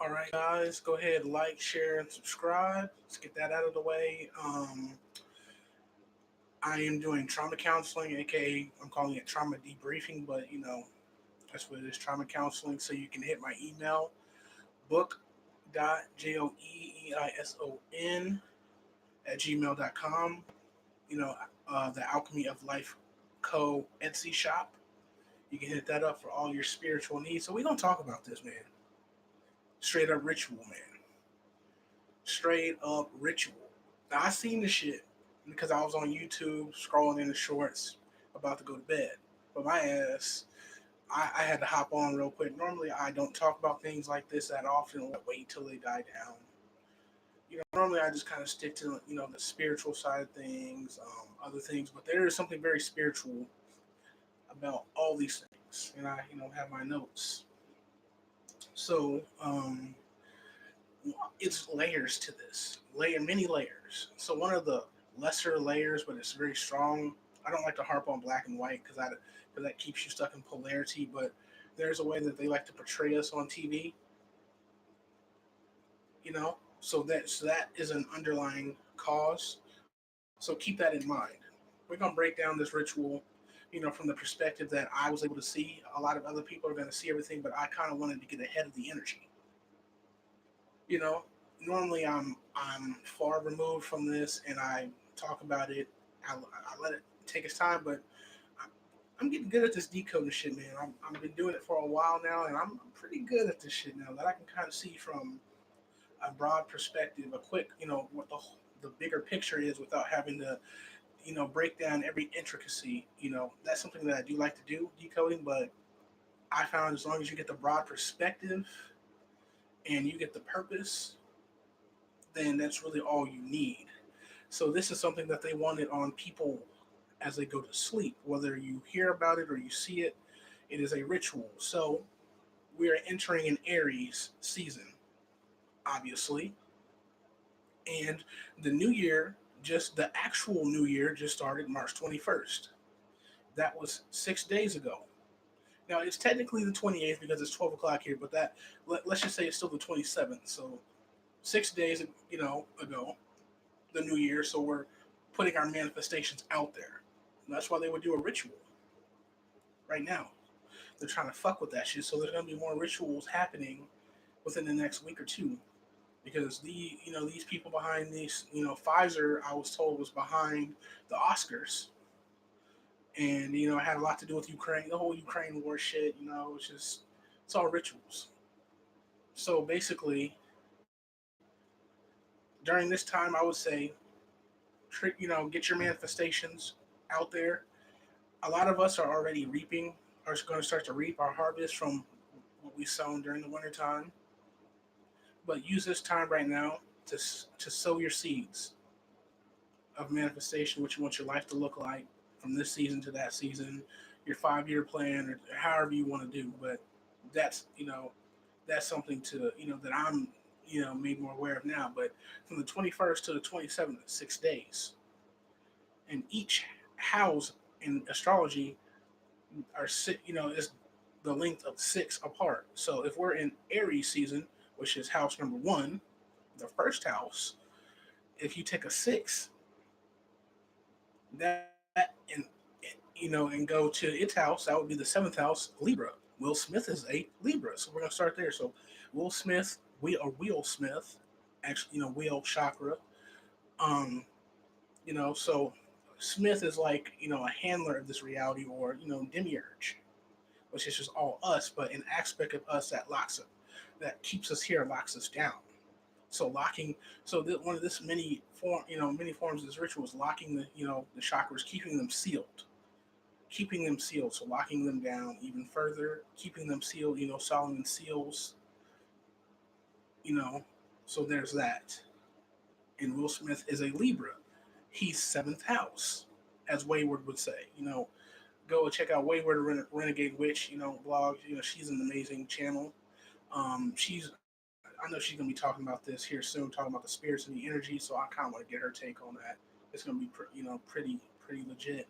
All right, guys, go ahead, like, share, and subscribe. Let's get that out of the way. I am doing trauma counseling, aka I'm calling it trauma debriefing, but that's what it is, trauma counseling. So you can hit my email, book.joeeison at gmail.com. The Alchemy of Life Co. Etsy shop. You can hit that up for all your spiritual needs. So we don't talk about this, man. Straight up ritual, man. Straight up ritual. Now I seen the shit because I was on YouTube scrolling in the shorts, about to go to bed. But my ass, I had to hop on real quick. Normally I don't talk about things like this that often. I wait till they die down. Normally I just kind of stick to the spiritual side of things, other things. But there is something very spiritual about all these things, and I have my notes. So it's layers to this, many layers. So one of the lesser layers, but it's very strong. I don't like to harp on black and white because that keeps you stuck in polarity. But there's a way that they like to portray us on TV, so that is an underlying cause. So keep that in mind. We're gonna break down this ritual, from the perspective that I was able to see. A lot of other people are gonna see everything, but I kind of wanted to get ahead of the energy. You know, Normally I'm far removed from this, and I talk about it. I let it take its time, but I'm getting good at this decoding shit, man. I've been doing it for a while now, and I'm pretty good at this shit now. That I can kind of see from a broad perspective, a quick, what the bigger picture is without having to, break down every intricacy. That's something that I do like to do, decoding. But I found as long as you get the broad perspective and you get the purpose, then that's really all you need. So this is something that they wanted on people as they go to sleep, whether you hear about it or you see it. It is a ritual. So we are entering an Aries season, obviously, and the new year, just the actual new year, just started March 21st. That was 6 days ago. Now it's technically the 28th because it's 12 o'clock here, but let's just say it's still the 27th. So 6 days, ago, the new year. So we're putting our manifestations out there. And that's why they would do a ritual right now. They're trying to fuck with that shit. So there's gonna be more rituals happening within the next week or two because these people behind these, Pfizer, I was told, was behind the Oscars, and it had a lot to do with Ukraine, the whole Ukraine war shit. It's all rituals. So basically, during this time, I would say, get your manifestations out there. A lot of us are already reaping, are going to start to reap our harvest from what we sown during the wintertime. But use this time right now to sow your seeds of manifestation, what you want your life to look like from this season to that season, your 5 year plan, or however you want to do. But that's that's something to that I'm made more aware of now. But from the 21st to the 27th, 6 days, and each house in astrology is the length of six apart. So if we're in Aries season, which is house number one, the first house, if you take a six, that and go to its house, that would be the seventh house, Libra. Will Smith is a Libra, so we're gonna start there. So Will Smith, Will Smith, actually, Will chakra. Um, so Smith is like a handler of this reality, or demiurge, which is just all us, but an aspect of us that locks it, that keeps us here, locks us down. So locking, one of this many forms of this ritual is locking the chakras, keeping them sealed. So locking them down even further, keeping them sealed. Solomon seals. You know, so there's that. And Will Smith is a Libra. He's seventh house, as Wayward would say. Go check out Wayward Renegade Witch. Blog. She's an amazing channel. I know she's gonna be talking about this here soon, talking about the spirits and the energy. So I kind of want to get her take on that. It's gonna be pretty legit.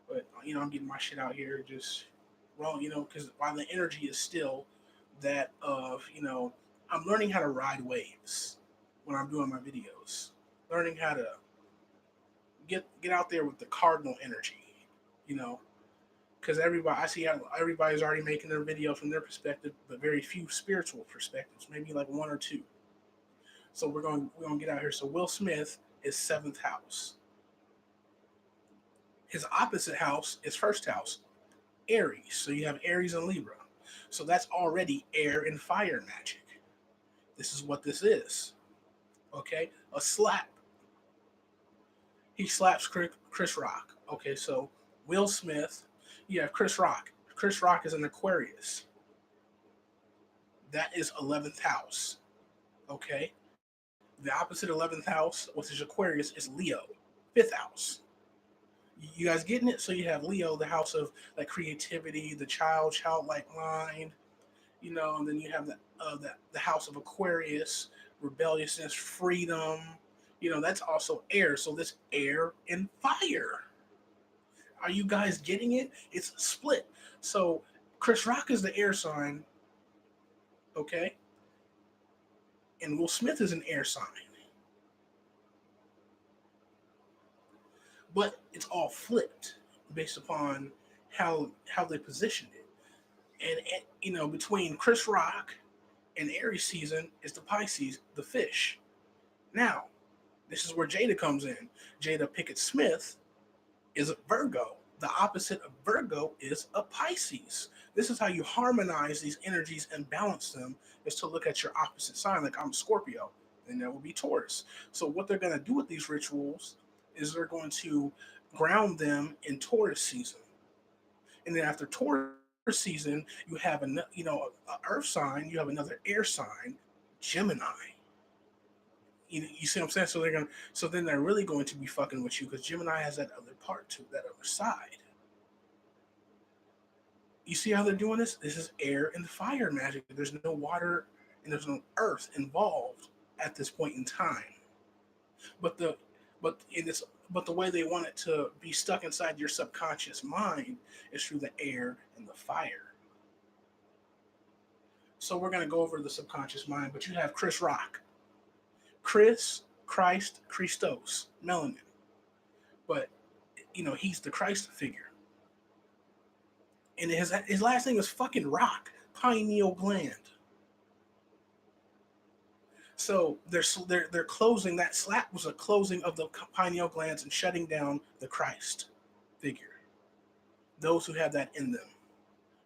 But I'm getting my shit out here. Just Well, because while the energy is still that of, I'm learning how to ride waves when I'm doing my videos, learning how to get out there with the cardinal energy, you know, because everybody I see how everybody's already making their video from their perspective, but very few spiritual perspectives, maybe like one or two. So we're gonna get out here. So Will Smith is seventh house. His opposite house is first house, Aries. So you have Aries and Libra. So that's already air and fire magic. This is what this is. Okay, a slap. He slaps Chris Rock. Okay, so Will Smith, you have Chris Rock. Chris Rock is an Aquarius. That is 11th house. Okay, the opposite 11th house, which is Aquarius, is Leo, fifth house. You guys getting it? So you have Leo, the house of like creativity, the childlike mind, and then you have the house of Aquarius, rebelliousness, freedom. That's also air. So this air and fire. Are you guys getting it? It's split. So Chris Rock is the air sign, okay, and Will Smith is an air sign, but it's all flipped based upon how they positioned it. And between Chris Rock and Aries season is the Pisces, the fish. Now, this is where Jada comes in. Jada Pickett Smith is a Virgo. The opposite of Virgo is a Pisces. This is how you harmonize these energies and balance them, is to look at your opposite sign. Like I'm Scorpio, and that will be Taurus. So what they're going to do with these rituals is they're going to ground them in Taurus season. And then after Taurus season, you have a Earth sign, you have another air sign, Gemini. You see what I'm saying? So then they're really going to be fucking with you because Gemini has that other part to that other side. You see how they're doing this? This is air and fire magic. There's no water and there's no earth involved at this point in time. But the but in this but the way they want it to be stuck inside your subconscious mind is through the air and the fire. So we're gonna go over the subconscious mind, but you have Chris Rock. Chris, Christ, Christos, melanin. But he's the Christ figure. And his last name is fucking Rock, pineal gland. So they're closing. That slap was a closing of the pineal glands and shutting down the Christ figure. Those who have that in them,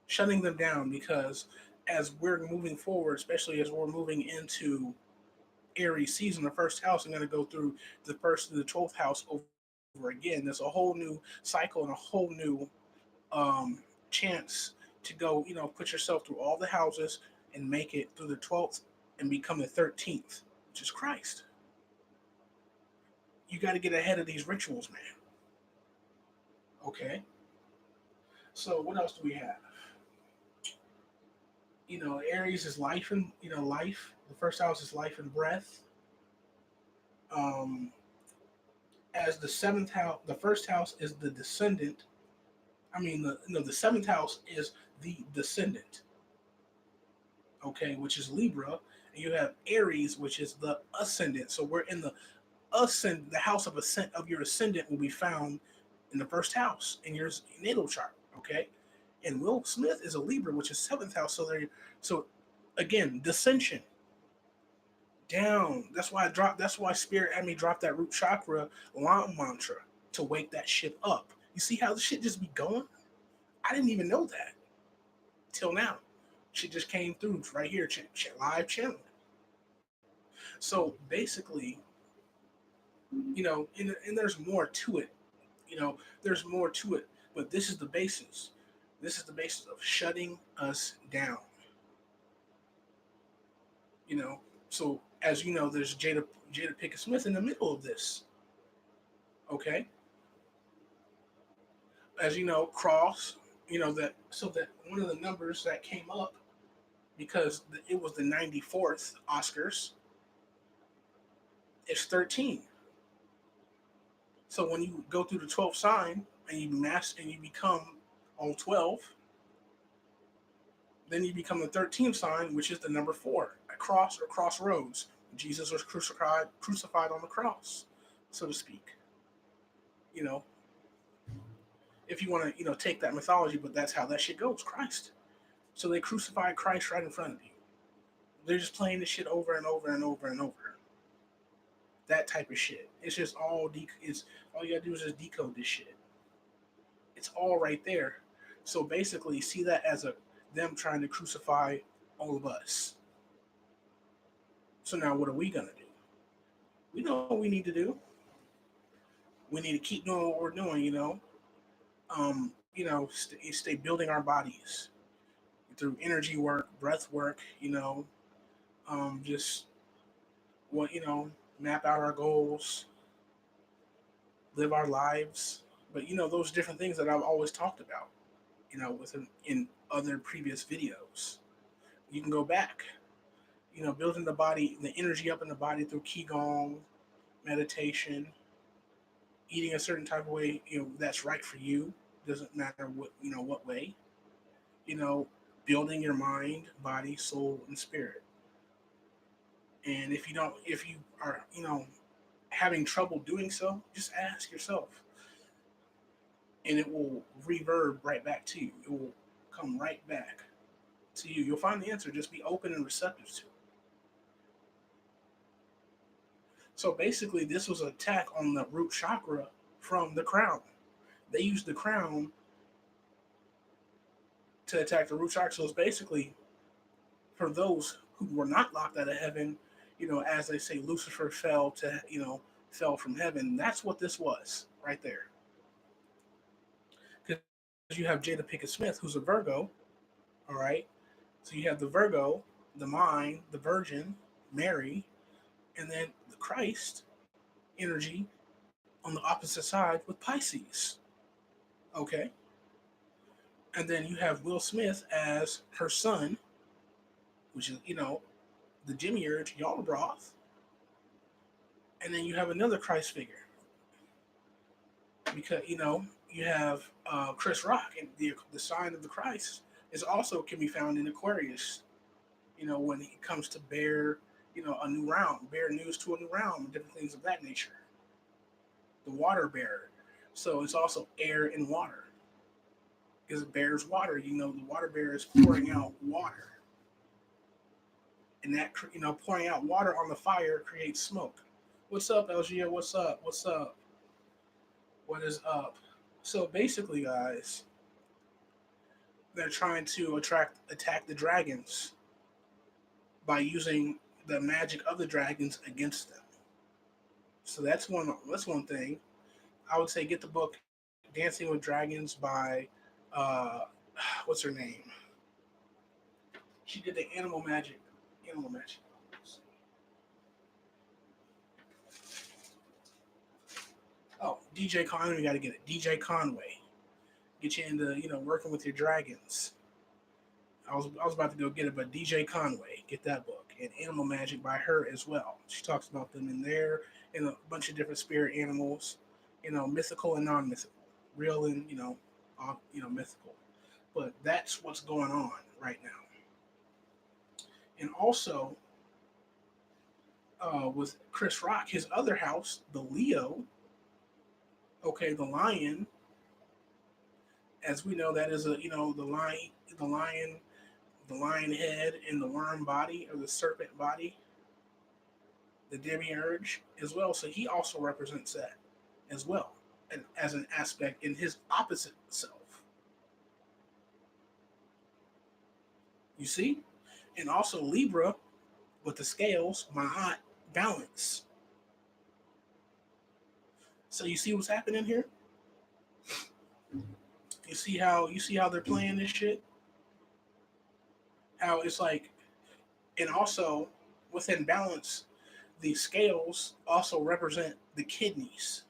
shutting them down because as we're moving forward, especially as we're moving into Aries season, the first house, I'm going to go through the first to the 12th house over again. There's a whole new cycle and a whole new chance to go, put yourself through all the houses and make it through the 12th and become the 13th, which is Christ. You got to get ahead of these rituals, man. Okay. So what else do we have? Aries is life and life. The first house is life and breath. Um, as the seventh house, the first house is the descendant. I mean, the seventh house is the descendant. Okay, which is Libra, and you have Aries, which is the ascendant. So we're in the ascend. The house of ascent of your ascendant will be found in the first house in your natal chart. Okay, and Will Smith is a Libra, which is seventh house. So again, dissension down. That's why I dropped. That's why Spirit had me drop that root chakra Lam mantra to wake that shit up. You see how the shit just be going? I didn't even know that till now. She just came through right here, live channeling. So basically, and there's more to it. There's more to it, but this is the basis. This is the basis of shutting us down. So as you know, there's Jada Pickett Smith in the middle of this. Okay, as you know, cross. That one of the numbers that came up because it was the 94th Oscars. It's 13. So when you go through the 12th sign and you become all 12, Then you become the 13th sign, which is the number 4, a cross or crossroads. Jesus was crucified on the cross, so to speak. You know, if you want to, take that mythology, but that's how that shit goes. Christ. So they crucified Christ right in front of you. They're just playing this shit over and over and over and over. That type of shit. It's just it's all you gotta do is just decode this shit. It's all right there. So basically, see that as a them trying to crucify all of us. So now, what are we gonna do? We know what we need to do. We need to keep doing what we're doing. Stay building our bodies through energy work, breath work. Just what map out our goals, live our lives. But those different things that I've always talked about. Within in other previous videos, you can go back. Building the body, the energy up in the body through qigong, meditation, eating a certain type of way. That's right for you. Doesn't matter what way. You know, building your mind, body, soul, and spirit. And if you are, having trouble doing so, just ask yourself, and it will reverb right back to you. It will come right back to you. You'll find the answer. Just be open and receptive to it. So basically, this was an attack on the root chakra from the crown. They used the crown to attack the root chakra. So it's basically for those who were not locked out of heaven, as they say, Lucifer fell from heaven. That's what this was right there. Because you have Jada Pinkett Smith, who's a Virgo, all right? So you have the Virgo, the mind, the Virgin, Mary, and then the Christ energy on the opposite side with Pisces, okay? And then you have Will Smith as her son, which is, the Demiurge, Yaldabaoth. And then you have another Christ figure. Because, you have Chris Rock, and the sign of the Christ is also can be found in Aquarius, when it comes to bear, a new realm, bear news to a new realm, and different things of that nature. The water bearer. So it's also air and water. Because it bears water, the water bearer is pouring out water. And that, pouring out water on the fire creates smoke. What's up, LGA? What's up? What's up? What is up? So basically, guys, they're trying to attack the dragons by using the magic of the dragons against them. So that's one thing. I would say get the book Dancing with Dragons by uh what's her name? She did the animal magic. Animal magic. Oh, DJ Conway, we gotta get it. DJ Conway. Get you into, working with your dragons. I was about to go get it, but DJ Conway, get that book. And Animal Magic by her as well. She talks about them in there and a bunch of different spirit animals, mythical and non-mythical, real and mythical. But that's what's going on right now. And also with Chris Rock, his other house, the Leo, okay, the lion, as we know, that is the lion head and the worm body or the serpent body, the demiurge as well. So he also represents that as well, and as an aspect in his opposite self. You see? And also Libra with the scales, Ma'at, balance. So you see what's happening here? You see how they're playing this shit? How it's like, and also within balance, the scales also represent the kidneys,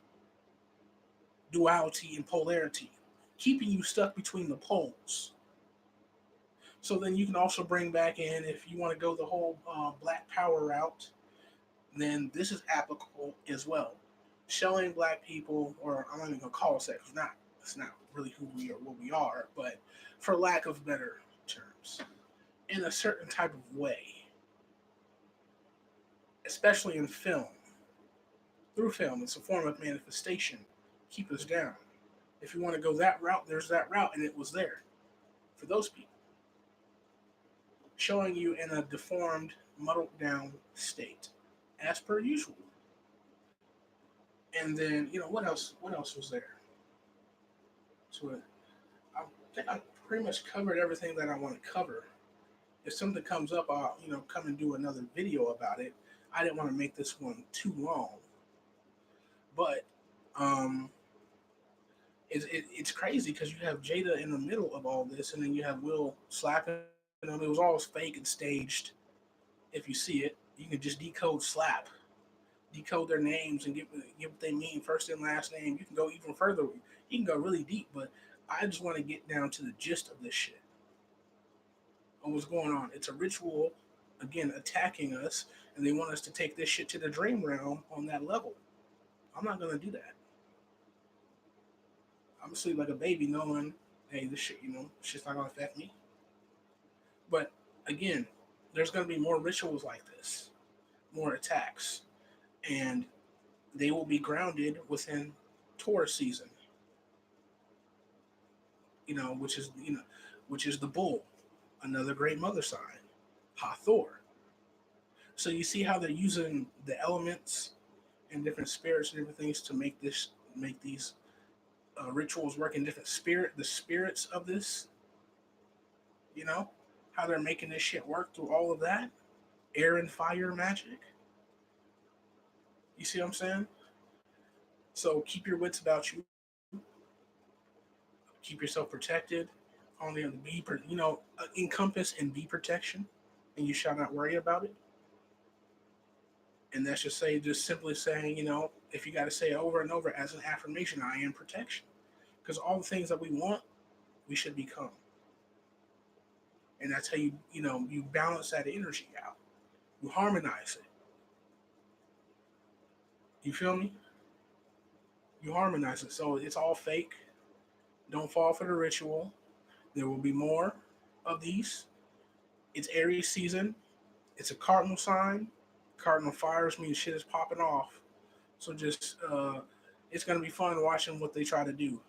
duality and polarity, keeping you stuck between the poles. So then you can also bring back in, if you want to go the whole Black Power route, then this is applicable as well. Showing Black people, or I'm not even gonna call us that because it's not really who we are, what we are, but for lack of better terms, in a certain type of way, especially in film. Through film, it's a form of manifestation. Keep us down. If you want to go that route, there's that route, and it was there for those people, showing you in a deformed, muddled down state, as per usual. And then, what else? What else was there? So I think I pretty much covered everything that I want to cover. If something comes up, I'll come and do another video about it. I didn't want to make this one too long, but um, it's crazy because you have Jada in the middle of all this, and then you have Will slapping him. It was all fake and staged. If you see it, you can just decode slap, decode their names, and get what they mean, first and last name. You can go even further. You can go really deep, but I just want to get down to the gist of this shit. On what's going on. It's a ritual, again, attacking us, and they want us to take this shit to the dream realm on that level. I'm not gonna do that. I'm gonna sleep like a baby, knowing, hey, this shit, shit's not gonna affect me. But again, there's gonna be more rituals like this, more attacks, and they will be grounded within Taurus season. Which is the bull, another great mother sign, Hathor. So you see how they're using the elements and different spirits and different things to make these rituals work in different the spirits of this. You know how they're making this shit work through all of that air and fire magic. You see what I'm saying? So keep your wits about you. Keep yourself protected. Only encompass and be protection, and you shall not worry about it. And that's just simply saying, if you got to say it over and over as an affirmation, I am protection. Because all the things that we want, we should become. And that's how you balance that energy out. You harmonize it. You feel me? You harmonize it. So it's all fake. Don't fall for the ritual. There will be more of these. It's Aries season. It's a cardinal sign. Cardinal fires means shit is popping off. So it's gonna be fun watching what they try to do.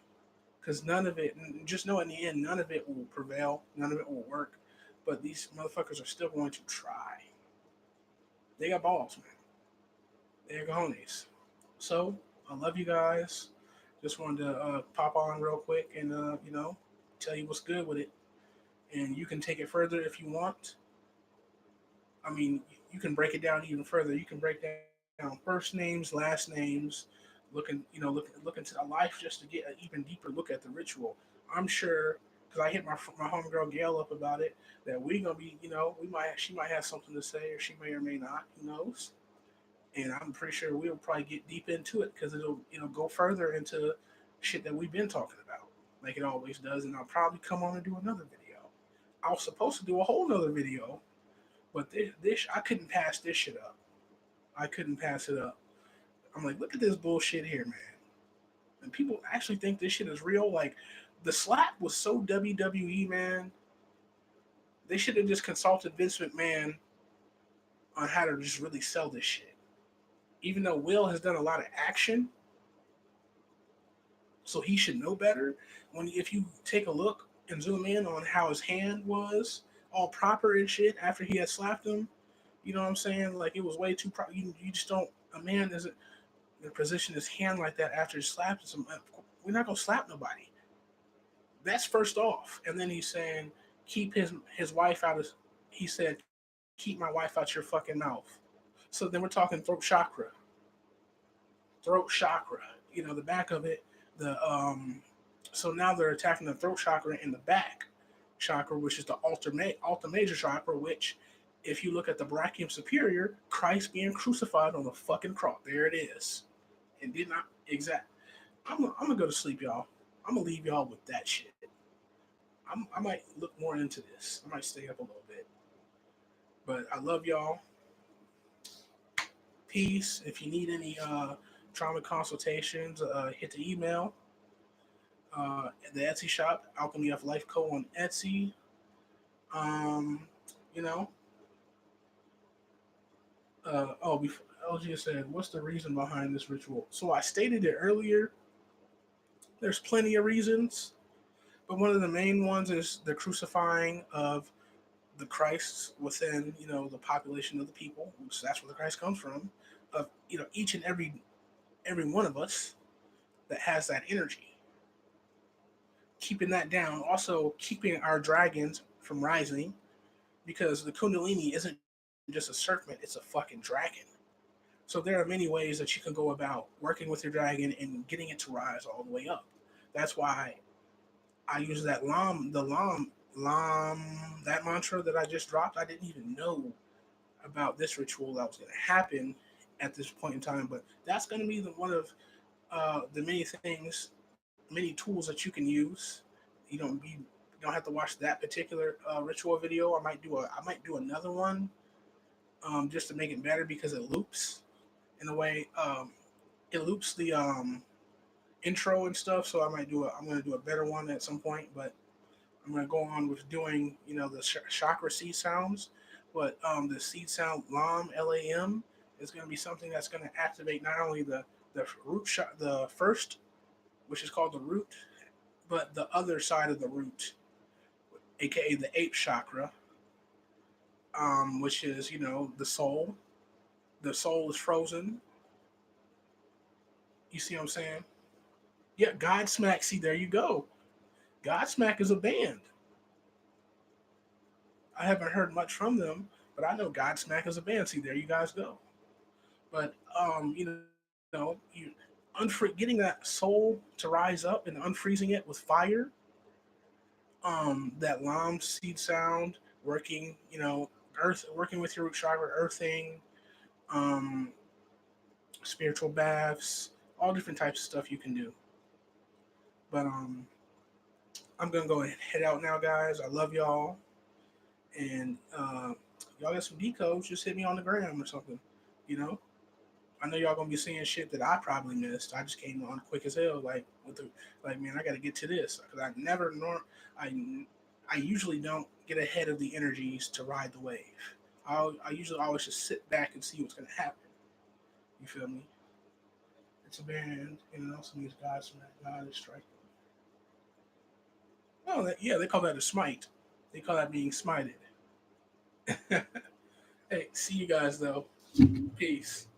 Because none of it, just know in the end, none of it will prevail. None of it will work. But these motherfuckers are still going to try. They got balls, man. They're cojones. So I love you guys. Just wanted to pop on real quick and tell you what's good with it. And you can take it further if you want. I mean, you can break it down even further. You can break down first names, last names, look into a life just to get an even deeper look at the ritual. I'm sure because I hit my homegirl Gail up about it that we gonna be, she might have something to say or she may or may not. Who knows? And I'm pretty sure we'll probably get deep into it because it'll go further into shit that we've been talking about, like it always does. And I'll probably come on and do another video. I was supposed to do a whole nother video, but this I couldn't pass this shit up. I couldn't pass it up. I'm like, look at this bullshit here, man. And people actually think this shit is real. Like, the slap was so WWE, man. They should have just consulted Vince McMahon on how to just really sell this shit. Even though Will has done a lot of action, so he should know better. If you take a look and zoom in on how his hand was, all proper and shit after he had slapped him, you know what I'm saying? Like it was way too proper. You just don't. A man doesn't position his hand like that after he slaps him. We're not gonna slap nobody. That's first off. And then he's saying, keep his wife out of. He said, keep my wife out your fucking mouth. So then we're talking throat chakra. Throat chakra. The back of it. So now they're attacking the throat chakra in the back chakra, which is the altar major chakra, which, if you look at the brachium superior, Christ being crucified on the fucking cross. There it is. It did not exact. I'm gonna go to sleep, y'all. I'm gonna leave y'all with that shit. I might look more into this. I might stay up a little bit. But I love y'all. Peace. If you need any trauma consultations, hit the email. The Etsy shop, Alchemy of Life Co. on Etsy. You know. Before LG said, "What's the reason behind this ritual?" So I stated it earlier. There's plenty of reasons, but one of the main ones is the crucifying of the Christ within, the population of the people, which that's where the Christ comes from. Of each and every one of us that has that energy, keeping that down, also keeping our dragons from rising, because the Kundalini isn't just a serpent; it's a fucking dragon. So there are many ways that you can go about working with your dragon and getting it to rise all the way up. That's why I use that lam, that mantra that I just dropped. I didn't even know about this ritual that was going to happen at this point in time, but that's going to be one of the many things, many tools that you can use. You don't have to watch that particular ritual video. I might do another one just to make it better because it loops in a way. It loops the intro and stuff. So I'm gonna do a better one at some point. But I'm gonna go on with doing the chakra seed sounds. But the seed sound lam is gonna be something that's gonna activate not only the the first, which is called the root, but the other side of the root, aka the ape chakra, which is the soul. The soul is frozen. You see what I'm saying? Yeah, Godsmack. See, there you go. Godsmack is a band. I haven't heard much from them, but I know Godsmack is a band. See, there you guys go. But you getting that soul to rise up and unfreezing it with fire. That Lam seed sound working. Earth working with your root chakra, earthing, um, spiritual baths, all different types of stuff you can do. But I'm gonna go ahead and head out now, guys. I love y'all, and y'all got some decodes. Just hit me on the gram or something. You know, I know y'all gonna be seeing shit that I probably missed. I just came on quick as hell, like man, I gotta get to this because I I usually don't get ahead of the energies to ride the wave. I usually always just sit back and see what's gonna happen. You feel me? It's a band, some of these guys from that God is striking. Oh, yeah, they call that a smite. They call that being smited. Hey, see you guys though. Peace.